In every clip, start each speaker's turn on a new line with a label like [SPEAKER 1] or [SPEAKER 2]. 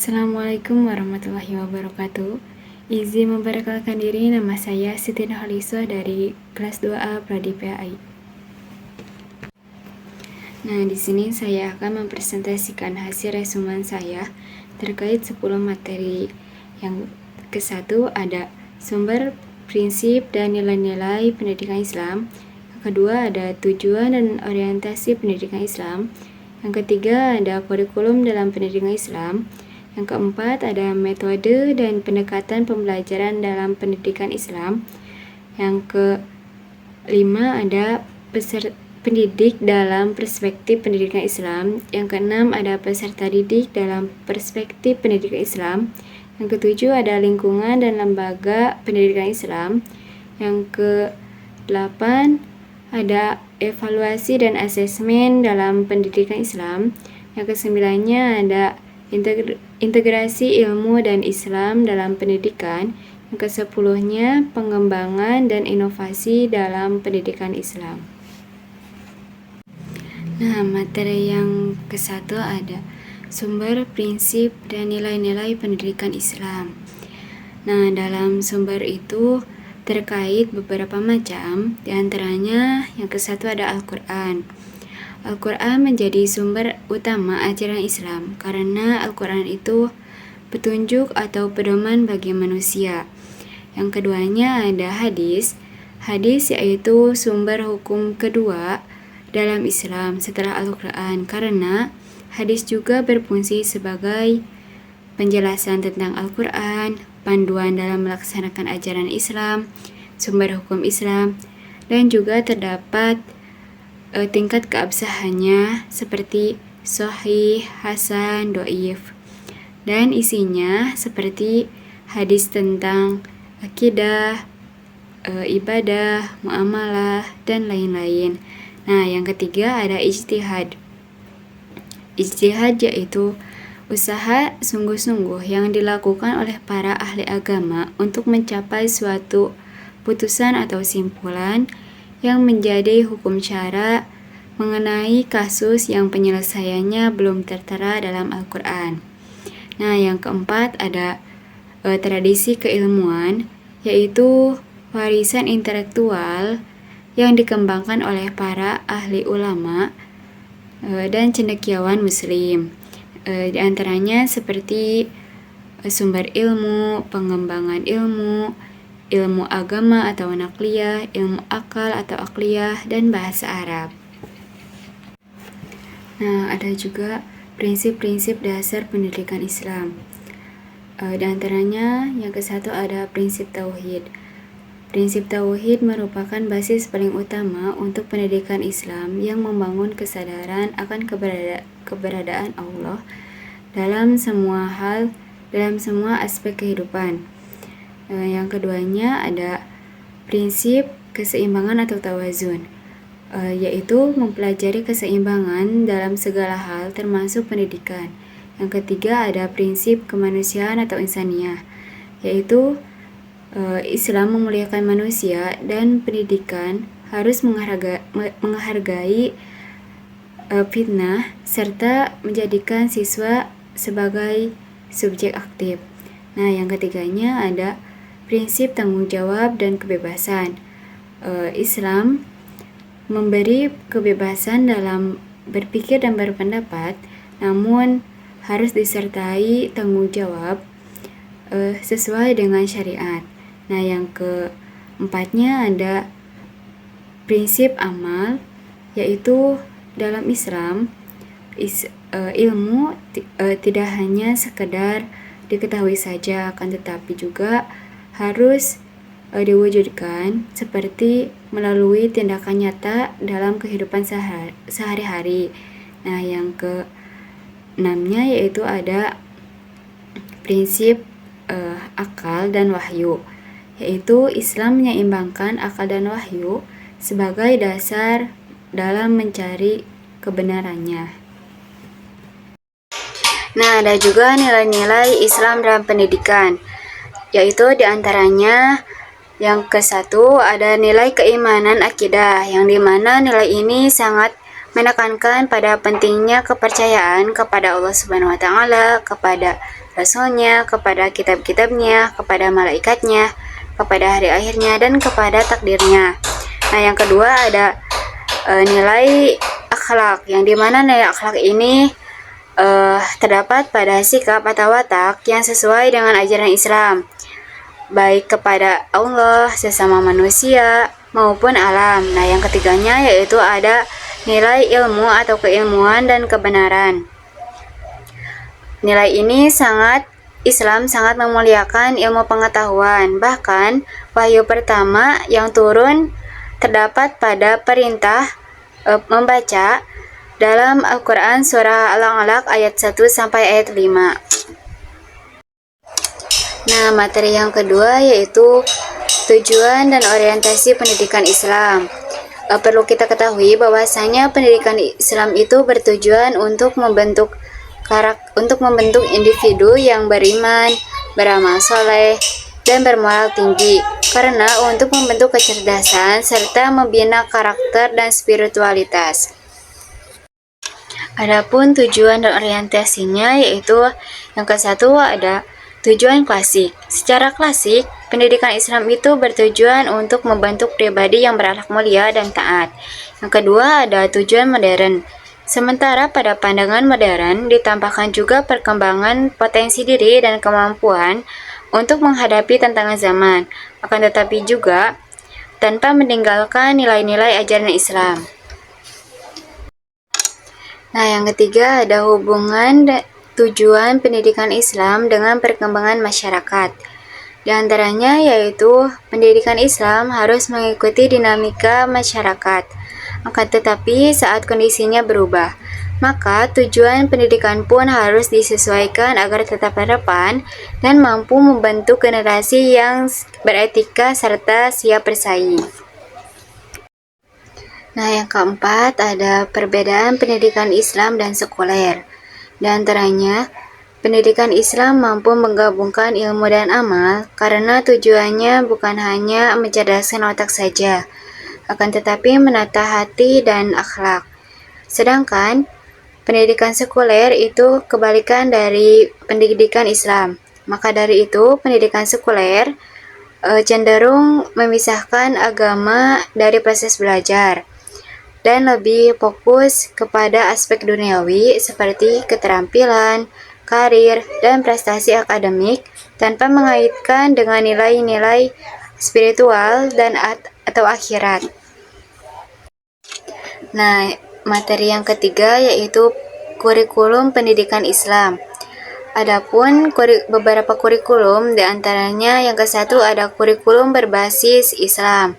[SPEAKER 1] Assalamualaikum warahmatullahi wabarakatuh. Izin memperkenalkan diri, nama saya Siti Nurhaliza dari kelas 2A Prodi PAI. Nah, di sini saya akan mempresentasikan hasil resumen saya terkait 10 materi. Yang ke-1 ada sumber, prinsip, dan nilai-nilai pendidikan Islam. Yang kedua ada tujuan dan orientasi pendidikan Islam. Yang ketiga ada kurikulum dalam pendidikan Islam. Yang keempat ada metode dan pendekatan pembelajaran dalam pendidikan Islam. Yang kelima ada pendidik dalam perspektif pendidikan Islam. Yang keenam ada peserta didik dalam perspektif pendidikan Islam. Yang ketujuh ada lingkungan dan lembaga pendidikan Islam. Yang ke-8 ada evaluasi dan asesmen dalam pendidikan Islam. Yang ke-9-nya ada integrasi ilmu dan Islam dalam pendidikan. Yang ke-10-nya pengembangan dan inovasi dalam pendidikan Islam. Nah, materi yang ke-1 ada sumber, prinsip, dan nilai-nilai pendidikan Islam. Nah, dalam sumber itu terkait beberapa macam, diantaranya yang ke-1 ada Al-Quran. Al-Quran menjadi sumber utama ajaran Islam karena Al-Quran itu petunjuk atau pedoman bagi manusia. Yang keduanya ada hadis. Hadis yaitu sumber hukum kedua dalam Islam setelah Al-Quran karena hadis juga berfungsi sebagai penjelasan tentang Al-Quran, panduan dalam melaksanakan ajaran Islam, sumber hukum Islam, dan juga terdapat tingkat keabsahannya seperti sahih, hasan, dhaif, dan isinya seperti hadis tentang akidah, ibadah, muamalah, dan lain-lain. Nah, yang ketiga ada ijtihad. Ijtihad yaitu usaha sungguh-sungguh yang dilakukan oleh para ahli agama untuk mencapai suatu putusan atau simpulan yang menjadi hukum syara mengenai kasus yang penyelesaiannya belum tertera dalam Al-Quran. Nah, yang keempat ada tradisi keilmuan, yaitu warisan intelektual yang dikembangkan oleh para ahli ulama dan cendekiawan muslim. Di antaranya seperti sumber ilmu, pengembangan ilmu, ilmu agama atau nakliyah, ilmu akal atau akliyah, dan bahasa Arab. Nah, ada juga prinsip-prinsip dasar pendidikan Islam. Di antaranya yang ke-1 ada prinsip tauhid. Prinsip tauhid merupakan basis paling utama untuk pendidikan Islam yang membangun kesadaran akan keberadaan Allah dalam semua hal, dalam semua aspek kehidupan. Yang keduanya ada prinsip keseimbangan atau tawazun, yaitu mempelajari keseimbangan dalam segala hal termasuk pendidikan. Yang ketiga ada prinsip kemanusiaan atau insaniyah, yaitu Islam memuliakan manusia dan pendidikan harus menghargai fitnah serta menjadikan siswa sebagai subjek aktif. Nah, yang ketiganya ada prinsip tanggung jawab dan kebebasan. Islam memberi kebebasan dalam berpikir dan berpendapat, namun harus disertai tanggung jawab sesuai dengan syariat. Nah, yang keempatnya ada prinsip amal, yaitu dalam Islam ilmu tidak hanya sekedar diketahui saja, akan tetapi juga harus diwujudkan seperti melalui tindakan nyata dalam kehidupan sehari-hari. Nah, yang ke-6-nya yaitu ada prinsip akal dan wahyu, yaitu Islam menyeimbangkan akal dan wahyu sebagai dasar dalam mencari kebenarannya. Nah, ada juga nilai-nilai Islam dalam pendidikan, yaitu diantaranya yang ke-1 ada nilai keimanan akidah, yang dimana nilai ini sangat menekankan pada pentingnya kepercayaan kepada Allah Subhanahu wa Ta'ala, kepada rasulnya, kepada kitab-kitabnya, kepada malaikatnya, kepada hari akhirnya, dan kepada takdirnya. Nah, yang kedua ada nilai akhlak, yang dimana nilai akhlak ini terdapat pada sikap atau watak yang sesuai dengan ajaran Islam, baik kepada Allah, sesama manusia, maupun alam. Nah, yang ketiganya yaitu ada nilai ilmu atau keilmuan dan kebenaran. Nilai ini Islam sangat memuliakan ilmu pengetahuan. Bahkan wahyu pertama yang turun terdapat pada perintah membaca dalam Al-Quran surah Al-Alaq ayat 1 sampai ayat 5. Nah, materi yang kedua yaitu tujuan dan orientasi pendidikan Islam. Perlu kita ketahui bahwasanya pendidikan Islam itu bertujuan untuk membentuk individu yang beriman, beramal soleh, dan bermoral tinggi, karena untuk membentuk kecerdasan serta membina karakter dan spiritualitas. Adapun tujuan dan orientasinya yaitu yang ke-1 ada tujuan klasik. Secara klasik, pendidikan Islam itu bertujuan untuk membentuk pribadi yang berakhlak mulia dan taat. Yang kedua ada tujuan modern. Sementara pada pandangan modern ditambahkan juga perkembangan potensi diri dan kemampuan untuk menghadapi tantangan zaman, akan tetapi juga tanpa meninggalkan nilai-nilai ajaran Islam. Nah, yang ketiga ada hubungan tujuan pendidikan Islam dengan perkembangan masyarakat. Di antaranya yaitu pendidikan Islam harus mengikuti dinamika masyarakat. Akan tetapi saat kondisinya berubah, maka tujuan pendidikan pun harus disesuaikan agar tetap relevan dan mampu membentuk generasi yang beretika serta siap bersaing. Nah, yang keempat ada perbedaan pendidikan Islam dan sekuler. Di antaranya, pendidikan Islam mampu menggabungkan ilmu dan amal karena tujuannya bukan hanya mencerdaskan otak saja, akan tetapi menata hati dan akhlak. Sedangkan pendidikan sekuler itu kebalikan dari pendidikan Islam. Maka dari itu, pendidikan sekuler cenderung memisahkan agama dari proses belajar dan lebih fokus kepada aspek duniawi seperti keterampilan, karir, dan prestasi akademik tanpa mengaitkan dengan nilai-nilai spiritual dan atau akhirat. Nah, materi yang ketiga yaitu kurikulum pendidikan Islam. Adapun beberapa kurikulum, diantaranya yang ke-1 ada kurikulum berbasis Islam,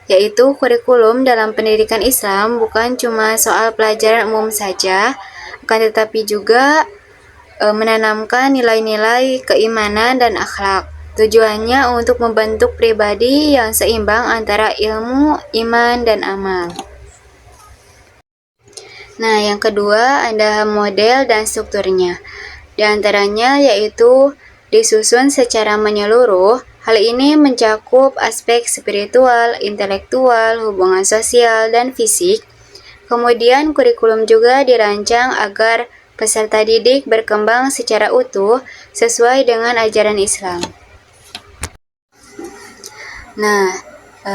[SPEAKER 1] yaitu kurikulum dalam pendidikan Islam bukan cuma soal pelajaran umum saja, akan tetapi juga menanamkan nilai-nilai keimanan dan akhlak. Tujuannya untuk membentuk pribadi yang seimbang antara ilmu, iman, dan amal. Nah, yang kedua ada model dan strukturnya. Di antaranya yaitu disusun secara menyeluruh. Hal ini mencakup aspek spiritual, intelektual, hubungan sosial, dan fisik. Kemudian kurikulum juga dirancang agar peserta didik berkembang secara utuh sesuai dengan ajaran Islam. Nah,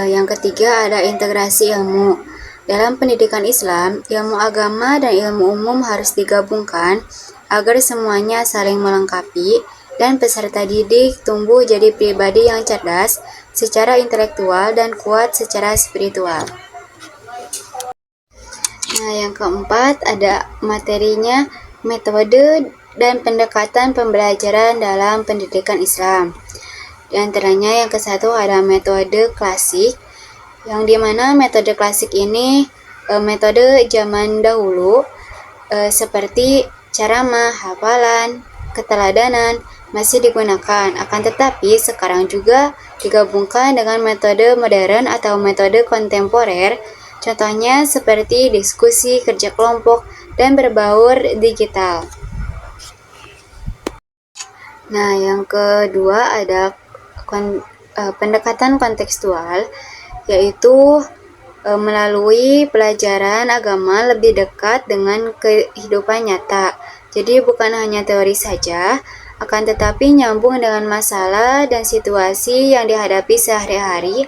[SPEAKER 1] yang ketiga ada integrasi ilmu. Dalam pendidikan Islam, ilmu agama dan ilmu umum harus digabungkan agar semuanya saling melengkapi dan peserta didik tumbuh jadi pribadi yang cerdas secara intelektual dan kuat secara spiritual. Nah, yang keempat ada materinya metode dan pendekatan pembelajaran dalam pendidikan Islam. Di antaranya yang ke-1 ada metode klasik, yang dimana metode klasik ini metode zaman dahulu seperti ceramah, hafalan, keteladanan masih digunakan, akan tetapi sekarang juga digabungkan dengan metode modern atau metode kontemporer, contohnya seperti diskusi, kerja kelompok, dan berbaur digital. Nah, yang kedua ada pendekatan kontekstual, yaitu melalui pelajaran agama lebih dekat dengan kehidupan nyata. Jadi bukan hanya teori saja, akan tetapi nyambung dengan masalah dan situasi yang dihadapi sehari-hari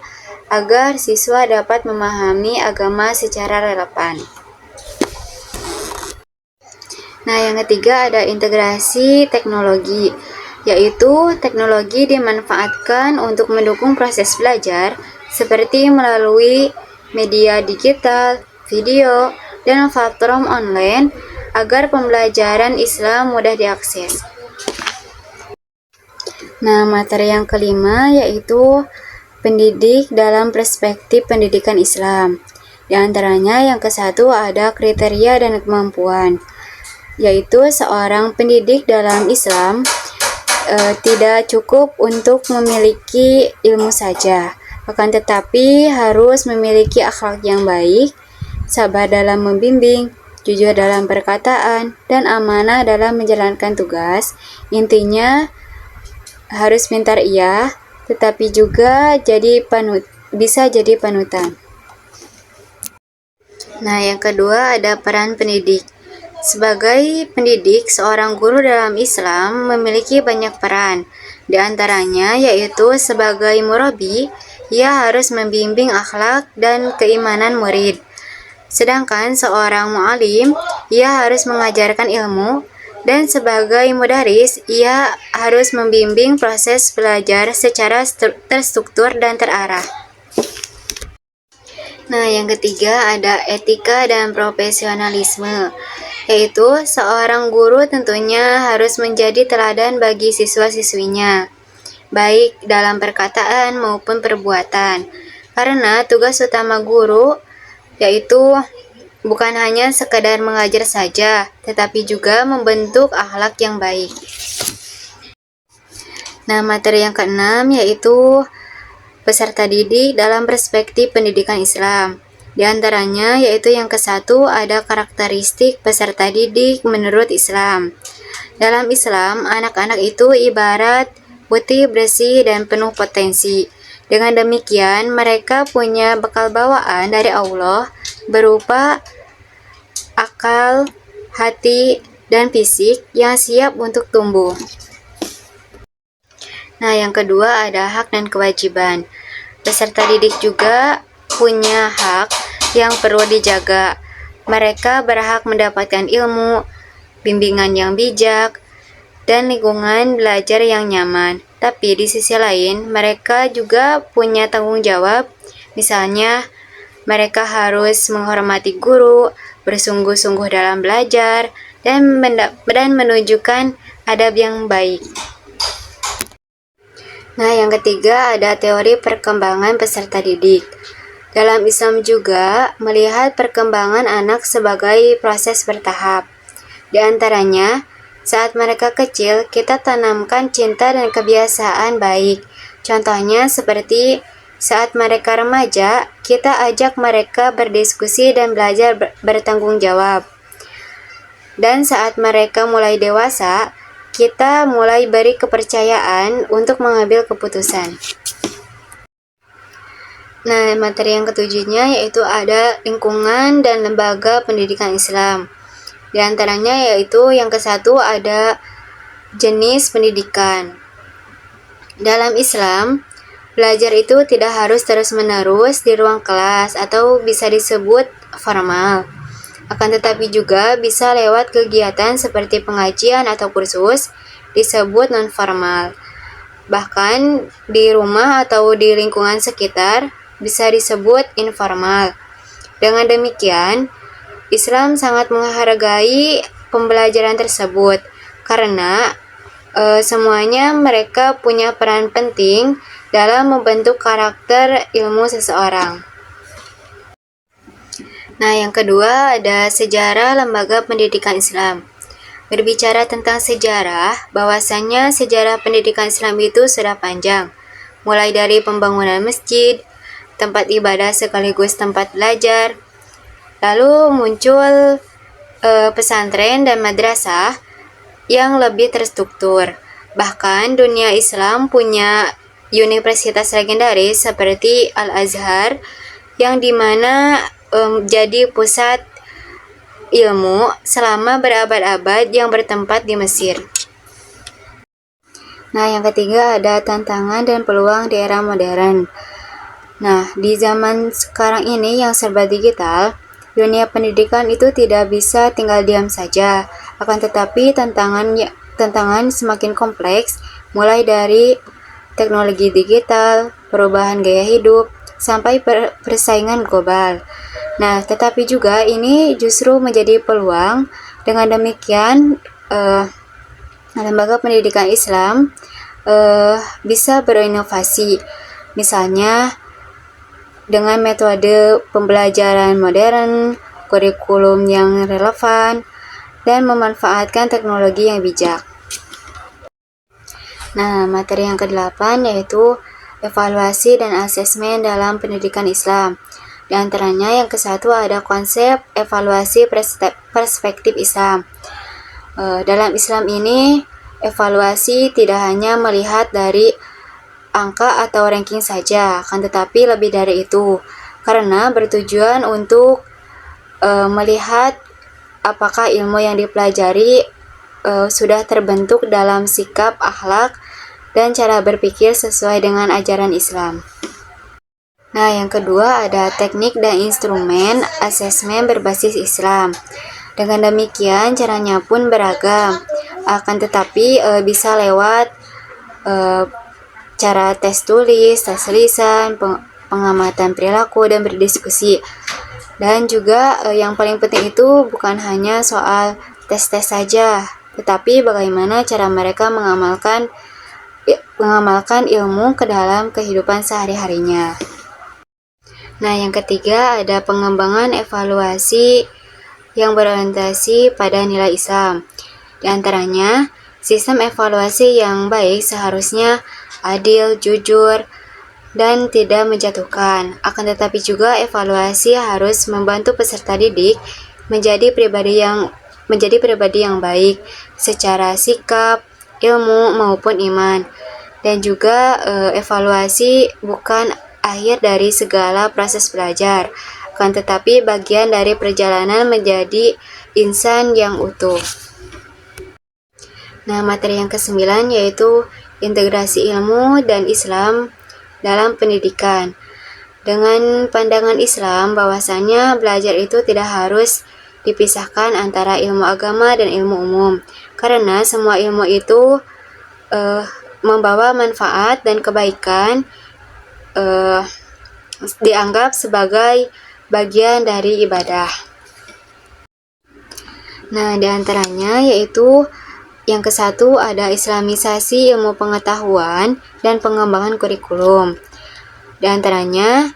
[SPEAKER 1] agar siswa dapat memahami agama secara relevan. Nah, yang ketiga ada integrasi teknologi, yaitu teknologi dimanfaatkan untuk mendukung proses belajar seperti melalui media digital, video, dan platform online agar pembelajaran Islam mudah diakses. Nah, materi yang kelima yaitu pendidik dalam perspektif pendidikan Islam. Di antaranya yang ke-1 ada kriteria dan kemampuan, yaitu seorang pendidik dalam Islam tidak cukup untuk memiliki ilmu saja, akan tetapi harus memiliki akhlak yang baik, sabar dalam membimbing, jujur dalam perkataan, dan amanah dalam menjalankan tugas. Intinya harus pintar iya, tetapi juga bisa jadi panutan. Nah, yang kedua ada peran pendidik. Sebagai pendidik, seorang guru dalam Islam memiliki banyak peran. Di antaranya yaitu sebagai murabi, ia harus membimbing akhlak dan keimanan murid. Sedangkan seorang mu'alim, ia harus mengajarkan ilmu, dan sebagai mudaris, ia harus membimbing proses belajar secara terstruktur dan terarah. Nah, yang ketiga ada etika dan profesionalisme, yaitu seorang guru tentunya harus menjadi teladan bagi siswa-siswinya, baik dalam perkataan maupun perbuatan. Karena tugas utama guru yaitu bukan hanya sekedar mengajar saja, tetapi juga membentuk akhlak yang baik. Nah, materi yang keenam yaitu peserta didik dalam perspektif pendidikan Islam. Di antaranya yaitu yang ke-1 ada karakteristik peserta didik menurut Islam. Dalam Islam, anak-anak itu ibarat putih bersih dan penuh potensi. Dengan demikian, mereka punya bekal bawaan dari Allah berupa akal, hati, dan fisik yang siap untuk tumbuh. Nah, yang kedua ada hak dan kewajiban. Peserta didik juga punya hak yang perlu dijaga. Mereka berhak mendapatkan ilmu, bimbingan yang bijak, dan lingkungan belajar yang nyaman. Tapi di sisi lain, mereka juga punya tanggung jawab. Misalnya, mereka harus menghormati guru, bersungguh-sungguh dalam belajar, dan menunjukkan adab yang baik. Nah, yang ketiga ada teori perkembangan peserta didik. Dalam Islam juga melihat perkembangan anak sebagai proses bertahap. Di antaranya, saat mereka kecil, kita tanamkan cinta dan kebiasaan baik. Contohnya seperti saat mereka remaja, kita ajak mereka berdiskusi dan belajar bertanggung jawab. Dan saat mereka mulai dewasa, kita mulai beri kepercayaan untuk mengambil keputusan. Nah, materi yang ketujuhnya yaitu ada lingkungan dan lembaga pendidikan Islam. Di antaranya yaitu yang ke-1 ada jenis pendidikan. Dalam Islam, belajar itu tidak harus terus-menerus di ruang kelas atau bisa disebut formal. Akan tetapi juga bisa lewat kegiatan seperti pengajian atau kursus, disebut non-formal. Bahkan di rumah atau di lingkungan sekitar bisa disebut informal. Dengan demikian, Islam sangat menghargai pembelajaran tersebut karena semuanya mereka punya peran penting dalam membentuk karakter ilmu seseorang. Nah, yang kedua ada sejarah lembaga pendidikan Islam. Berbicara tentang sejarah, bahwasannya sejarah pendidikan Islam itu sudah panjang, mulai dari pembangunan masjid, tempat ibadah sekaligus tempat belajar, lalu muncul pesantren dan madrasah yang lebih terstruktur. Bahkan dunia Islam punya universitas legendaris seperti Al-Azhar yang dimana jadi pusat ilmu selama berabad-abad yang bertempat di Mesir. Nah, yang ketiga ada tantangan dan peluang di era modern. Nah, di zaman sekarang ini yang serba digital, dunia pendidikan itu tidak bisa tinggal diam saja. Akan tetapi tantangan semakin kompleks, mulai dari teknologi digital, perubahan gaya hidup, sampai persaingan global. Nah, tetapi juga ini justru menjadi peluang. Dengan demikian, lembaga pendidikan Islam bisa berinovasi, misalnya dengan metode pembelajaran modern, kurikulum yang relevan, dan memanfaatkan teknologi yang bijak. Nah, materi yang ke-8 yaitu evaluasi dan asesmen dalam pendidikan Islam. Di antaranya yang ke-1 ada konsep evaluasi perspektif Islam. Dalam Islam ini, evaluasi tidak hanya melihat dari angka atau ranking saja, akan tetapi lebih dari itu, karena bertujuan untuk melihat apakah ilmu yang dipelajari sudah terbentuk dalam sikap, akhlak, dan cara berpikir sesuai dengan ajaran Islam. Nah, yang kedua ada teknik dan instrumen asesmen berbasis Islam. Dengan demikian, caranya pun beragam, akan tetapi bisa lewat cara tes tulis, tes lisan, pengamatan perilaku, dan berdiskusi. Dan juga yang paling penting itu bukan hanya soal tes-tes saja, tetapi bagaimana cara mereka mengamalkan ilmu ke dalam kehidupan sehari-harinya. Nah, yang ketiga ada pengembangan evaluasi yang berorientasi pada nilai Islam. Di antaranya, sistem evaluasi yang baik seharusnya adil, jujur, dan tidak menjatuhkan. Akan tetapi juga evaluasi harus membantu peserta didik menjadi pribadi yang baik secara sikap, ilmu maupun iman. Dan juga evaluasi bukan akhir dari segala proses belajar, akan tetapi bagian dari perjalanan menjadi insan yang utuh. Nah, materi yang ke-9 yaitu integrasi ilmu dan Islam dalam pendidikan. Dengan pandangan Islam bahwasanya belajar itu tidak harus dipisahkan antara ilmu agama dan ilmu umum, karena semua ilmu itu membawa manfaat dan kebaikan, dianggap sebagai bagian dari ibadah. Nah, diantaranya yaitu yang ke-1 ada islamisasi ilmu pengetahuan dan pengembangan kurikulum. Di antaranya,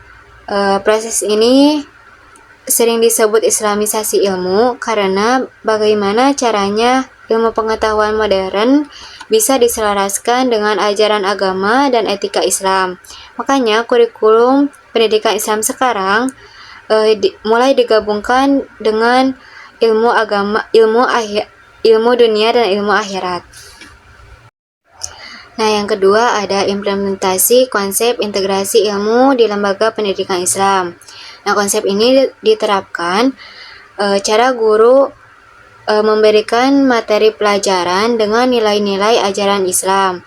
[SPEAKER 1] proses ini sering disebut islamisasi ilmu karena bagaimana caranya ilmu pengetahuan modern bisa diselaraskan dengan ajaran agama dan etika Islam. Makanya kurikulum pendidikan Islam sekarang mulai digabungkan dengan ilmu dunia dan ilmu akhirat. Nah, yang kedua ada implementasi konsep integrasi ilmu di lembaga pendidikan Islam. Nah, konsep ini diterapkan cara guru memberikan materi pelajaran dengan nilai-nilai ajaran Islam.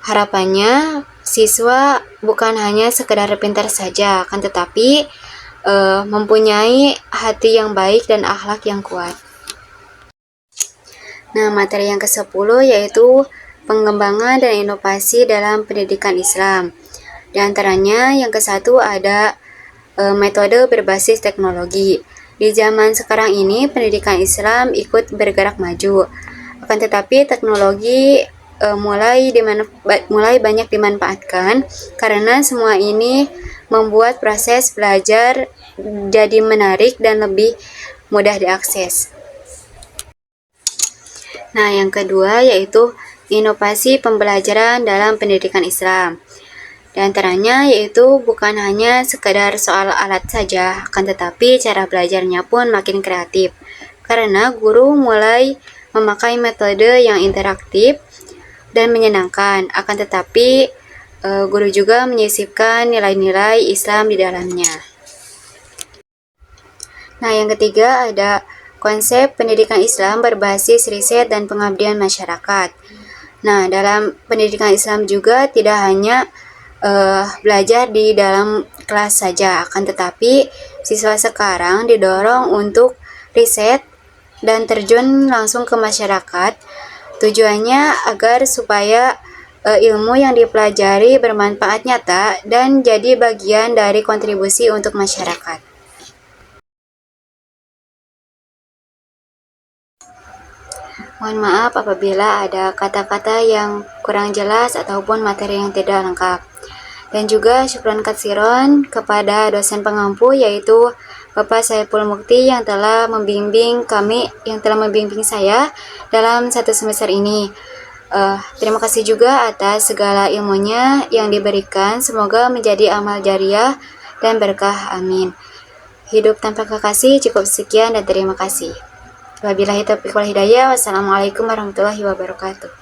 [SPEAKER 1] Harapannya siswa bukan hanya sekedar pintar saja, akan tetapi mempunyai hati yang baik dan akhlak yang kuat. Nah, materi yang ke-10 yaitu pengembangan dan inovasi dalam pendidikan Islam. Di antaranya yang ke-1 ada metode berbasis teknologi. Di zaman sekarang ini, pendidikan Islam ikut bergerak maju. Akan tetapi teknologi mulai banyak dimanfaatkan karena semua ini membuat proses belajar jadi menarik dan lebih mudah diakses. Nah, yang kedua yaitu inovasi pembelajaran dalam pendidikan Islam. Di antaranya yaitu bukan hanya sekedar soal alat saja, akan tetapi cara belajarnya pun makin kreatif. Karena guru mulai memakai metode yang interaktif dan menyenangkan, akan tetapi guru juga menyisipkan nilai-nilai Islam di dalamnya. Nah, yang ketiga ada konsep pendidikan Islam berbasis riset dan pengabdian masyarakat. Nah, dalam pendidikan Islam juga tidak hanya belajar di dalam kelas saja, akan tetapi siswa sekarang didorong untuk riset dan terjun langsung ke masyarakat. Tujuannya agar supaya ilmu yang dipelajari bermanfaat nyata dan jadi bagian dari kontribusi untuk masyarakat. Mohon maaf apabila ada kata-kata yang kurang jelas ataupun materi yang tidak lengkap. Dan juga syukron katsiron kepada dosen pengampu yaitu Bapak Saiful Mukti yang telah membimbing saya dalam 1 semester ini. Terima kasih juga atas segala ilmunya yang diberikan. Semoga menjadi amal jariah dan berkah. Amin. Hidup tanpa kekasih. Cukup sekian dan terima kasih. Wabillahi taufiq wal hidayah. Wassalamualaikum warahmatullahi wabarakatuh.